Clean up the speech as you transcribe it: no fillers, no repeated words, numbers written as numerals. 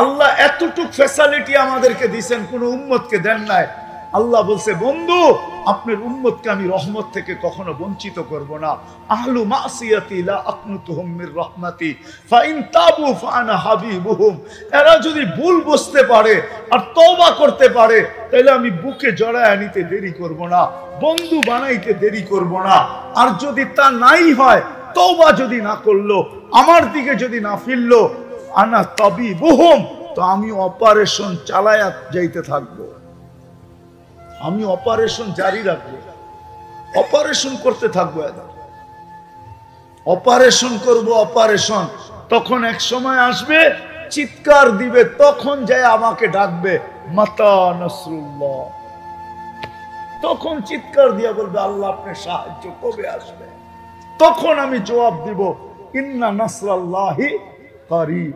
আল্লাহ এতটুক ফ্যাসিলিটি আমাদেরকে দিয়েছেন, কোন উম্মতকে দেন নাই। আল্লাহ বলছে, বন্ধু আপনার উম্মতকে আমি রহমত থেকে কখনো বঞ্চিত করব না। আহলু মাসিয়াতি লা আকনুতুহুম মির রাহমাতি ফাইন তাবু ফানা হাবিবুহুম। এরা যদি ভুল বুঝতে পারে আর তওবা করতে পারে, তাহলে আমি বুকে জড়ায় নিতে দেরি করব না, বন্ধু বানাইতে দেরি করব না। আর যদি তা নাই হয়, তওবা যদি না করলো, আমার দিকে যদি না ফিরলো, আনা তাবিবুহুম, তো আমি অপারেশন চালায়া যাইতে থাকবো, আমি অপারেশন জারি রাখবো, অপারেশন করতে থাকবো, অপারেশন করব, অপারেশন। তখন এক সময় আসবে, চিৎকার দিবে, তখন যায় আমাকে ডাকবে, মাতা নসরুল্লাহ। তখন চিৎকার দিয়া বলবে, আল্লাহ আপনার সাহায্য কবে আসবে? তখন আমি জবাব দিব, ইন্না নাসরাল্লাহি কারীব।